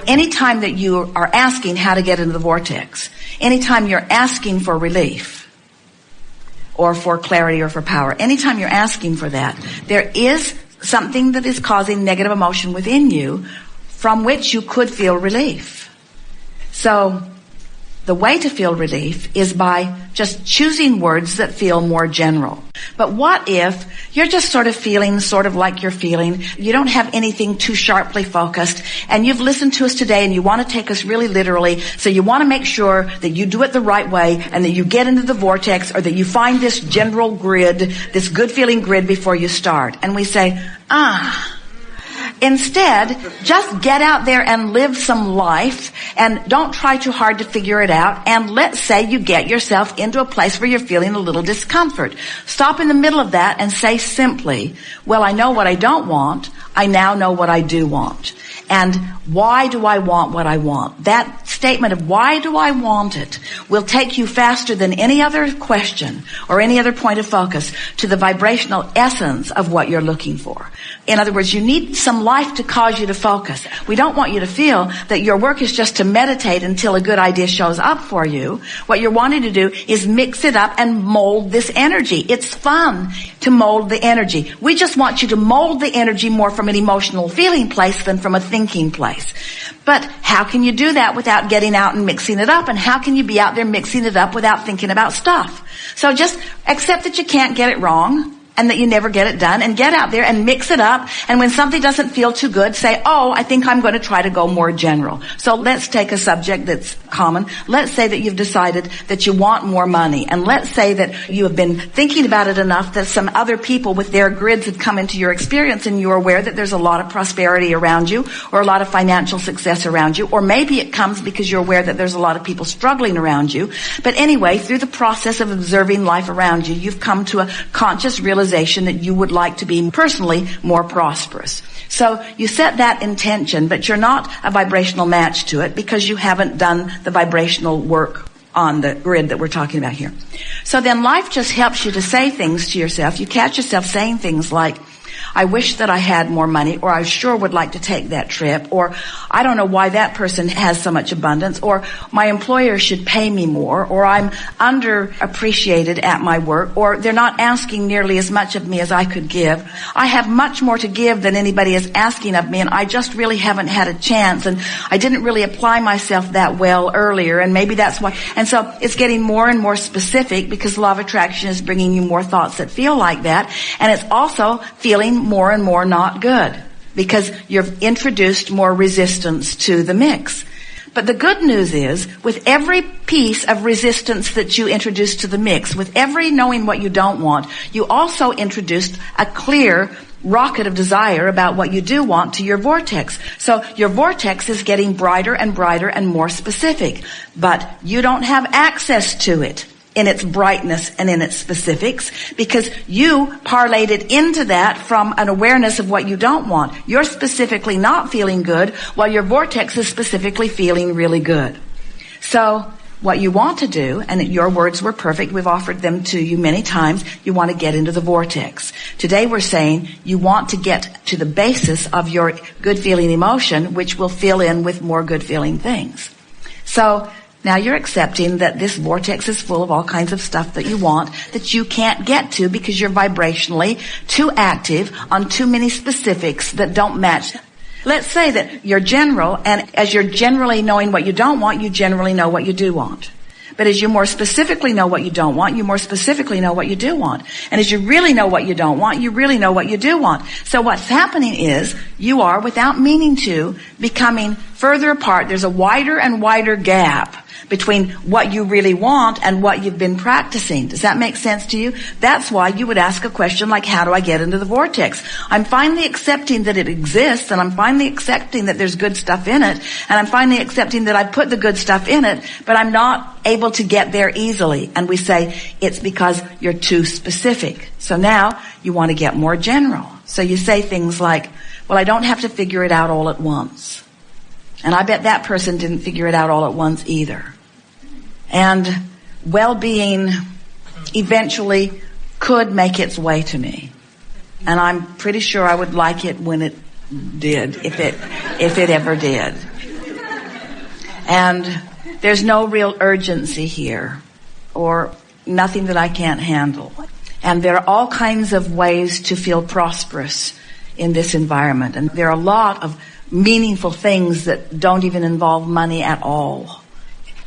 anytime that you are asking how to get into the vortex, anytime you're asking for relief or for clarity or for power, anytime you're asking for that, there is something that is causing negative emotion within you from which you could feel relief. So the way to feel relief is by just choosing words that feel more general. But what if you're just sort of feeling sort of like you're feeling, you don't have anything too sharply focused, and you've listened to us today and you want to take us really literally, so you want to make sure that you do it the right way and that you get into the vortex, or that you find this general grid, this good feeling grid before you start. And we say, instead, just get out there and live some life, and don't try too hard to figure it out. And let's say you get yourself into a place where you're feeling a little discomfort. Stop in the middle of that and say simply, well, I know what I don't want. I now know what I do want. And why do I want what I want? That statement of why do I want it will take you faster than any other question or any other point of focus to the vibrational essence of what you're looking for. In other words, you need some life to cause you to focus. We don't want you to feel that your work is just to meditate until a good idea shows up for you. What you're wanting to do is mix it up and mold this energy. It's fun to mold the energy. We just want you to mold the energy more from an emotional feeling place than from a thinking place. But how can you do that without getting out and mixing it up? And how can you be out there mixing it up without thinking about stuff? So just accept that you can't get it wrong and that you never get it done, and get out there and mix it up. And when something doesn't feel too good, say, oh, I think I'm going to try to go more general. So let's take a subject that's common. Let's say that you've decided that you want more money. And let's say that you have been thinking about it enough that some other people with their grids have come into your experience, and you're aware that there's a lot of prosperity around you, or a lot of financial success around you. Or maybe it comes because you're aware that there's a lot of people struggling around you. But anyway, through the process of observing life around you, you've come to a conscious realization that you would like to be personally more prosperous. So you set that intention, but you're not a vibrational match to it because you haven't done the vibrational work on the grid that we're talking about here. So then life just helps you to say things to yourself. You catch yourself saying things like, I wish that I had more money, or I sure would like to take that trip, or I don't know why that person has so much abundance, or my employer should pay me more, or I'm underappreciated at my work, or they're not asking nearly as much of me as I could give. I have much more to give than anybody is asking of me, and I just really haven't had a chance, and I didn't really apply myself that well earlier, and maybe that's why. And so it's getting more and more specific because law of attraction is bringing you more thoughts that feel like that, and it's also feeling more and more not good because you've introduced more resistance to the mix. But the good news is, with every piece of resistance that you introduce to the mix, with every knowing what you don't want, you also introduced a clear rocket of desire about what you do want to your vortex. So your vortex is getting brighter and brighter and more specific, but you don't have access to it in its brightness and in its specifics, because you parlayed it into that from an awareness of what you don't want. You're specifically not feeling good, while your vortex is specifically feeling really good. So what you want to do, and your words were perfect, we've offered them to you many times, you want to get into the vortex. Today we're saying you want to get to the basis of your good feeling emotion, which will fill in with more good feeling things. So now you're accepting that this vortex is full of all kinds of stuff that you want that you can't get to because you're vibrationally too active on too many specifics that don't match. Let's say that you're general, and as you're generally knowing what you don't want, you generally know what you do want. But as you more specifically know what you don't want, you more specifically know what you do want. And as you really know what you don't want, you really know what you do want. So what's happening is you are, without meaning to, becoming further apart. There's a wider and wider gap between what you really want and what you've been practicing. Does that make sense to you? That's why you would ask a question like, how do I get into the vortex? I'm finally accepting that it exists, and I'm finally accepting that there's good stuff in it, and I'm finally accepting that I put the good stuff in it, but I'm not able to get there easily. And we say, it's because you're too specific. So now you want to get more general. So you say things like, well, I don't have to figure it out all at once. And I bet that person didn't figure it out all at once either. And well-being eventually could make its way to me. And I'm pretty sure I would like it when it did, if it ever did. And there's no real urgency here, or nothing that I can't handle. And there are all kinds of ways to feel prosperous in this environment. And there are a lot of meaningful things that don't even involve money at all.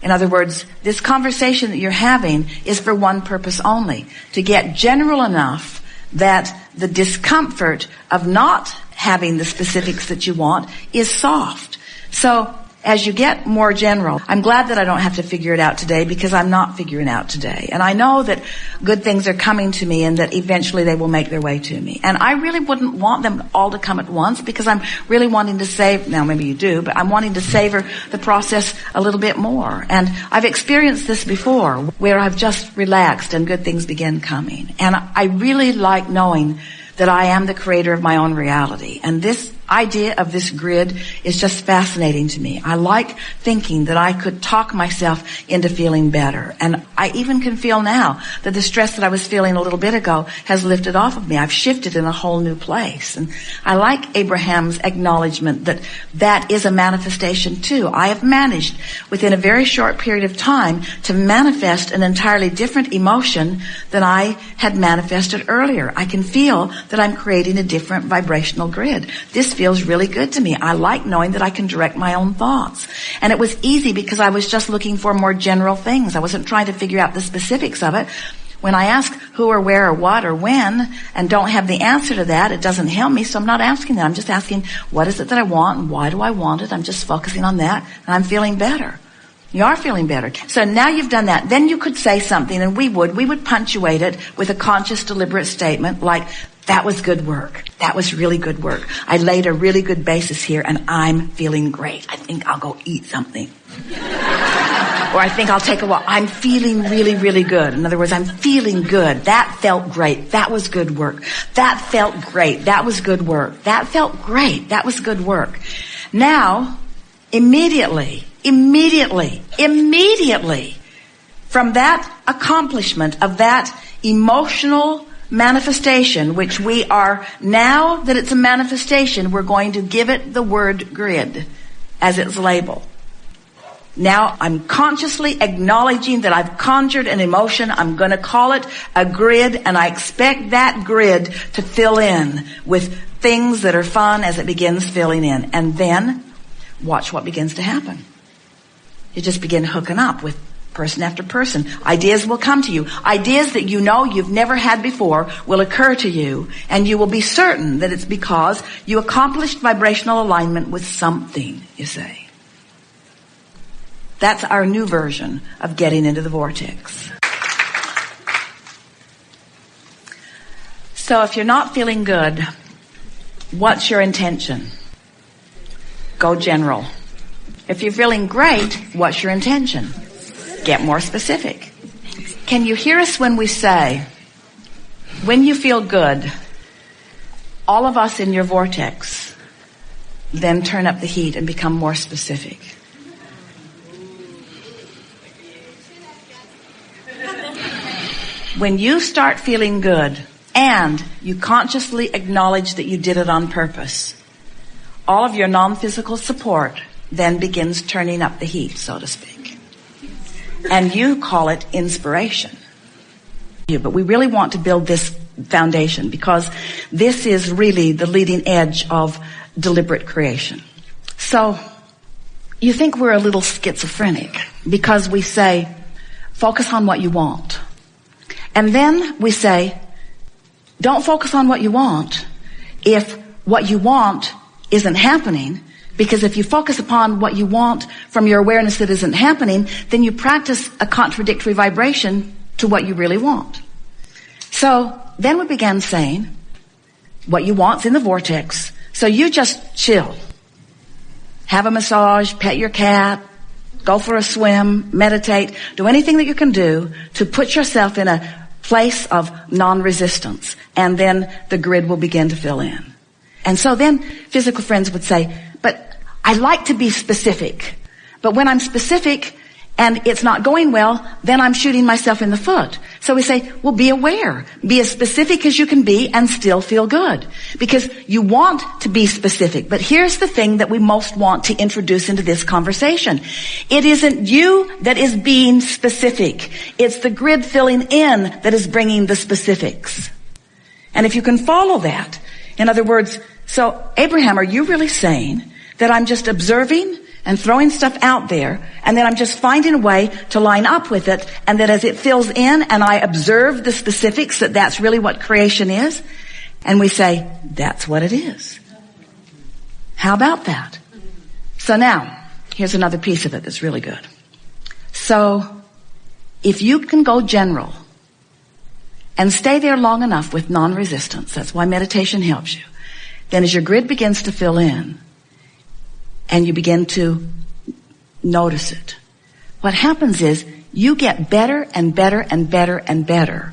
In other words, this conversation that you're having is for one purpose only, to get general enough that the discomfort of not having the specifics that you want is soft. So as you get more general, I'm glad that I don't have to figure it out today, because I'm not figuring out today. And I know that good things are coming to me and that eventually they will make their way to me. And I really wouldn't want them all to come at once, because I'm really wanting to save, now maybe you do, but I'm wanting to savor the process a little bit more. And I've experienced this before, where I've just relaxed and good things begin coming. And I really like knowing that I am the creator of my own reality. And this idea of this grid is just fascinating to me. I like thinking that I could talk myself into feeling better. And I even can feel now that the stress that I was feeling a little bit ago has lifted off of me. I've shifted in a whole new place. And I like Abraham's acknowledgement that that is a manifestation too. I have managed within a very short period of time to manifest an entirely different emotion than I had manifested earlier. I can feel that I'm creating a different vibrational grid. This feels really good to me. I like knowing that I can direct my own thoughts. And it was easy because I was just looking for more general things. I wasn't trying to figure out the specifics of it. When I ask who or where or what or when and don't have the answer to that, it doesn't help me, so I'm not asking that. I'm just asking, what is it that I want and why do I want it? I'm just focusing on that and I'm feeling better. You are feeling better. So now you've done that. Then you could say something, and we would punctuate it with a conscious, deliberate statement like, that was good work. That was really good work. I laid a really good basis here and I'm feeling great. I think I'll go eat something. Or I think I'll take a walk. I'm feeling really, really good. In other words, I'm feeling good. That felt great. That was good work. That felt great. That was good work. That felt great. That was good work. Now, immediately, from that accomplishment of that emotional manifestation, which we are, now that it's a manifestation, we're going to give it the word grid as its label. Now I'm consciously acknowledging that I've conjured an emotion. I'm going to call it a grid, and I expect that grid to fill in with things that are fun as it begins filling in. And then watch what begins to happen. You just begin hooking up with person after person. Ideas will come to you. Ideas that you know you've never had before will occur to you, and you will be certain that it's because you accomplished vibrational alignment with something, you say. That's our new version of getting into the vortex. So if you're not feeling good, what's your intention? Go general. If you're feeling great, what's your intention? Get more specific. Can you hear us when we say, when you feel good, all of us in your vortex, then turn up the heat and become more specific? When you start feeling good and you consciously acknowledge that you did it on purpose, all of your non-physical support then begins turning up the heat, so to speak. And you call it inspiration. But we really want to build this foundation because this is really the leading edge of deliberate creation. So you think we're a little schizophrenic because we say, focus on what you want. And then we say, don't focus on what you want if what you want isn't happening. Because if you focus upon what you want from your awareness that isn't happening, then you practice a contradictory vibration to what you really want. So then we began saying, what you want's in the vortex. So you just chill. Have a massage, pet your cat, go for a swim, meditate, do anything that you can do to put yourself in a place of non-resistance. And then the grid will begin to fill in. And so then physical friends would say, but I like to be specific. But when I'm specific and it's not going well, then I'm shooting myself in the foot. So we say, well, be aware. Be as specific as you can be and still feel good. Because you want to be specific. But here's the thing that we most want to introduce into this conversation. It isn't you that is being specific. It's the grid filling in that is bringing the specifics. And if you can follow that, in other words, so Abraham, are you really saying that I'm just observing and throwing stuff out there, and then I'm just finding a way to line up with it, and that as it fills in and I observe the specifics, that that's really what creation is? And we say, that's what it is. How about that? So now, here's another piece of it that's really good. So, if you can go general and stay there long enough with non-resistance, that's why meditation helps you, then as your grid begins to fill in, and you begin to notice it, what happens is you get better and better and better and better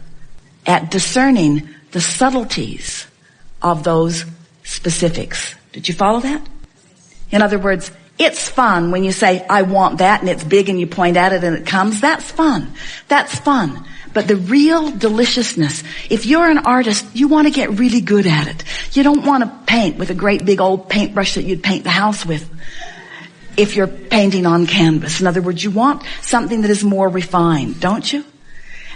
at discerning the subtleties of those specifics. Did you follow that? In other words, it's fun when you say, I want that, and it's big and you point at it and it comes. That's fun. That's fun. But the real deliciousness, if you're an artist, you want to get really good at it. You don't want to paint with a great big old paintbrush that you'd paint the house with if you're painting on canvas. In other words, you want something that is more refined, don't you?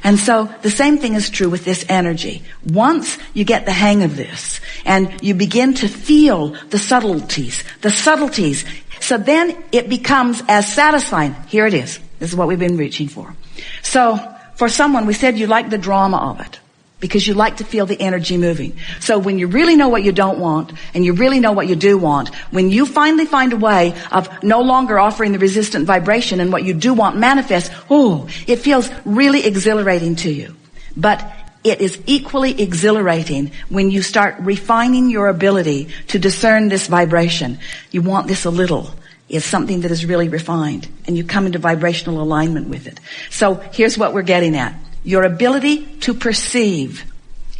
And so the same thing is true with this energy. Once you get the hang of this and you begin to feel the subtleties, so then it becomes as satisfying. Here it is. This is what we've been reaching for. So for someone, we said you like the drama of it because you like to feel the energy moving. So when you really know what you don't want and you really know what you do want, when you finally find a way of no longer offering the resistant vibration and what you do want manifests, it feels really exhilarating to you. But it is equally exhilarating when you start refining your ability to discern this vibration. You want this a little. It's something that is really refined, and you come into vibrational alignment with it. So here's what we're getting at. Your ability to perceive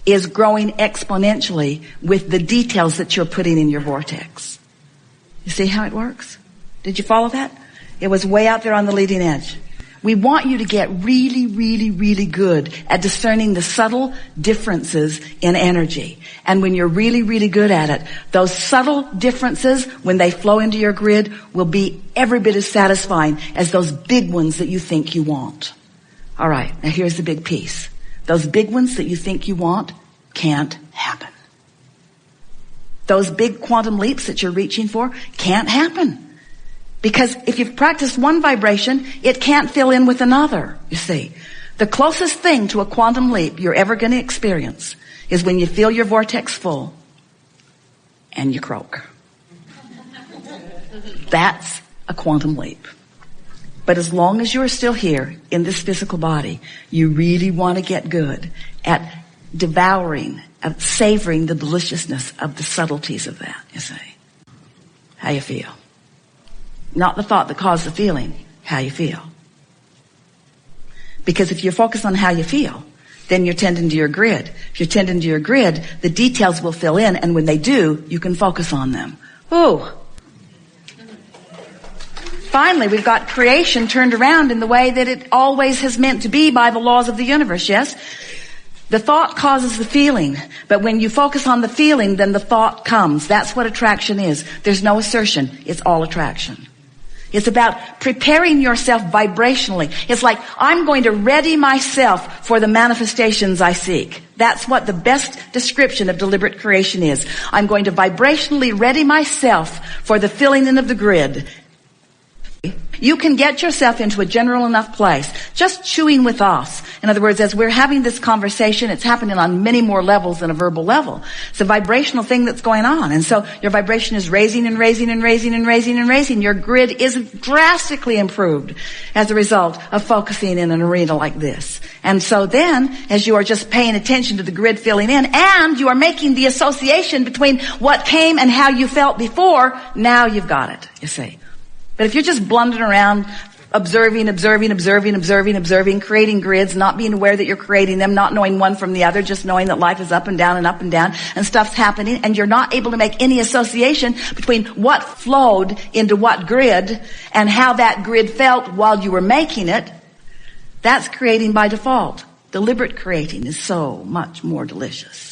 is growing exponentially with the details that you're putting in your vortex. You see how it works? Did you follow that? It was way out there on the leading edge. We want you to get really, really, really good at discerning the subtle differences in energy. And when you're really, really good at it, those subtle differences, when they flow into your grid, will be every bit as satisfying as those big ones that you think you want. All right, now here's the big piece. Those big ones that you think you want can't happen. Those big quantum leaps that you're reaching for can't happen. Because if you've practiced one vibration, it can't fill in with another, you see. The closest thing to a quantum leap you're ever going to experience is when you feel your vortex full and you croak. That's a quantum leap. But as long as you're still here in this physical body, you really want to get good at devouring, at savoring the deliciousness of the subtleties of that, you see. How you feel. Not the thought that caused the feeling, how you feel. Because if you focus on how you feel, then you're tending to your grid. If you're tending to your grid, the details will fill in, and when they do, you can focus on them. Ooh. Finally, we've got creation turned around in the way that it always has meant to be by the laws of the universe, yes? The thought causes the feeling, but when you focus on the feeling, then the thought comes. That's what attraction is. There's no assertion. It's all attraction. It's about preparing yourself vibrationally. It's like, I'm going to ready myself for the manifestations I seek. That's what the best description of deliberate creation is. I'm going to vibrationally ready myself for the filling in of the grid. You can get yourself into a general enough place, just chewing with us. In other words, as we're having this conversation, it's happening on many more levels than a verbal level. It's a vibrational thing that's going on. And so your vibration is raising and raising and raising and raising and raising. Your grid is drastically improved as a result of focusing in an arena like this. And so then, as you are just paying attention to the grid filling in, and you are making the association between what came and how you felt before, now you've got it, you see. But if you're just blundering around observing, creating grids, not being aware that you're creating them, not knowing one from the other, just knowing that life is up and down and stuff's happening, and you're not able to make any association between what flowed into what grid and how that grid felt while you were making it. That's creating by default. Deliberate creating is so much more delicious.